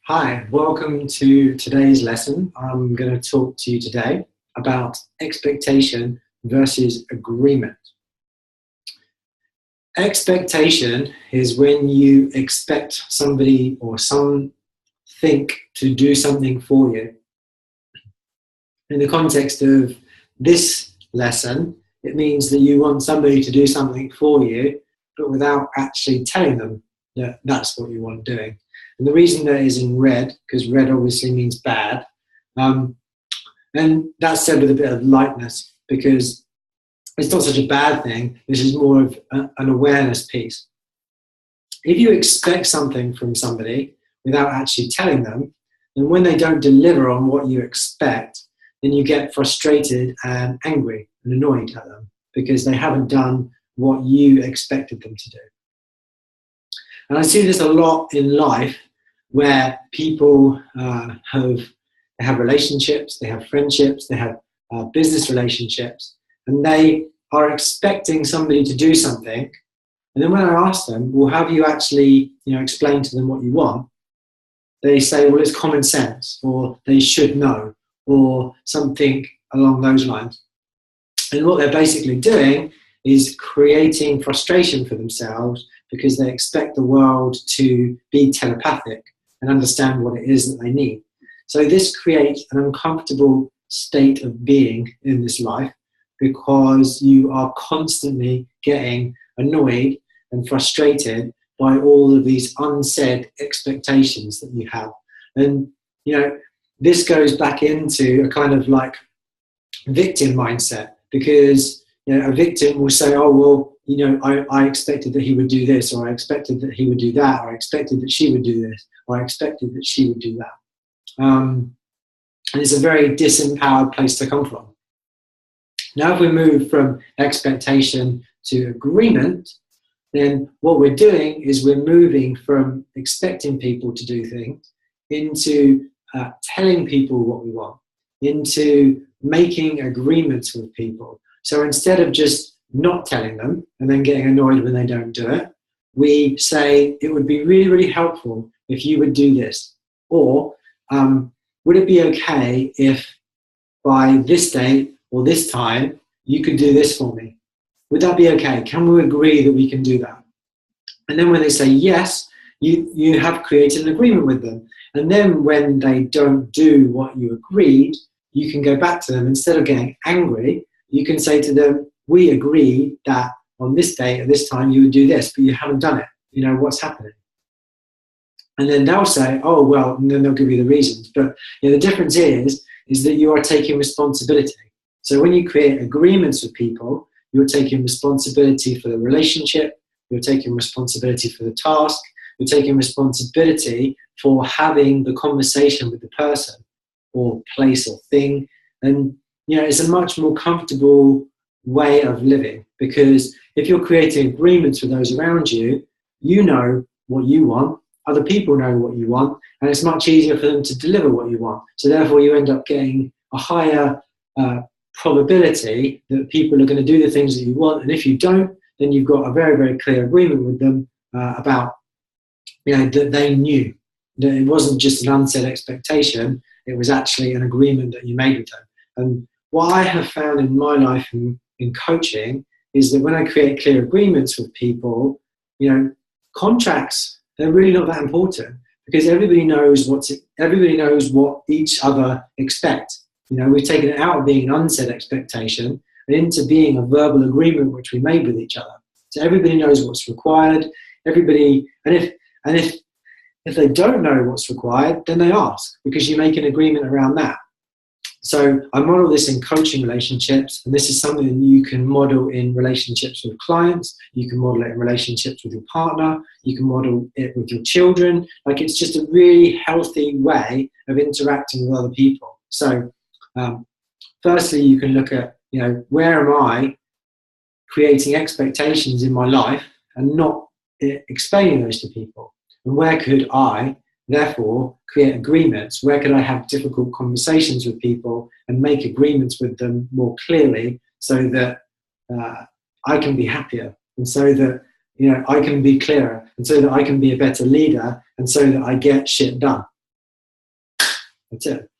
Hi, welcome to today's lesson. I'm going to talk to you today about expectation versus agreement. Expectation is when you expect somebody or something to do something for you. In the context of this lesson, it means that you want somebody to do something for you, but without actually telling them that that's what you want doing. And the reason that is in red, because red obviously means bad, and that's said with a bit of lightness, because it's not such a bad thing. This is more of an awareness piece. If you expect something from somebody without actually telling them, then when they don't deliver on what you expect, then you get frustrated and angry and annoyed at them because they haven't done what you expected them to do. And I see this a lot in life where people have relationships, they have friendships, they have business relationships, and they are expecting somebody to do something. And then when I ask them, well, have you actually explained to them what you want? They say, well, it's common sense, or they should know, or something along those lines. And what they're basically doing is creating frustration for themselves because they expect the world to be telepathic and understand what it is that they need. So this creates an uncomfortable state of being in this life because you are constantly getting annoyed and frustrated by all of these unsaid expectations that you have. And, this goes back into a kind of like victim mindset because, a victim will say, oh, well, I expected that he would do this, or I expected that he would do that, or I expected that she would do this, or I expected that she would do that. And it's a very disempowered place to come from. Now, if we move from expectation to agreement, then what we're doing is we're moving from expecting people to do things into telling people what we want, into making agreements with people. So instead of just not telling them and then getting annoyed when they don't do it, we say it would be really, really helpful if you would do this. Or would it be okay if by this date or this time you could do this for me? Would that be okay? Can we agree that we can do that? And then when they say yes, you have created an agreement with them. And then when they don't do what you agreed, you can go back to them. Instead of getting angry, you can say to them, we agreed that on this date at this time you would do this, but you haven't done it. What's happening? And then they'll say, oh, well, and then they'll give you the reasons. But the difference is that you are taking responsibility. So when you create agreements with people, you're taking responsibility for the relationship, you're taking responsibility for the task, you're taking responsibility for having the conversation with the person or place or thing. And, it's a much more comfortable way of living because if you're creating agreements with those around you, you know what you want, other people know what you want, and it's much easier for them to deliver what you want. So therefore you end up getting a higher probability that people are going to do the things that you want. And if you don't, then you've got a very, very clear agreement with them about, that they knew that it wasn't just an unsaid expectation, it was actually an agreement that you made with them. And what I have found in my life in coaching is that when I create clear agreements with people, contracts, they're really not that important because everybody knows what each other expect. We've taken it out of being an unsaid expectation and into being a verbal agreement which we made with each other. So everybody knows what's required. Everybody, and if they don't know what's required, then they ask because you make an agreement around that. So I model this in coaching relationships, and this is something that you can model in relationships with clients, you can model it in relationships with your partner, you can model it with your children. Like it's just a really healthy way of interacting with other people. So firstly, you can look at, where am I creating expectations in my life and not explaining those to people? And where could I therefore create agreements? Where could I have difficult conversations with people and make agreements with them more clearly so that I can be happier and so that I can be clearer and so that I can be a better leader and so that I get shit done? That's it.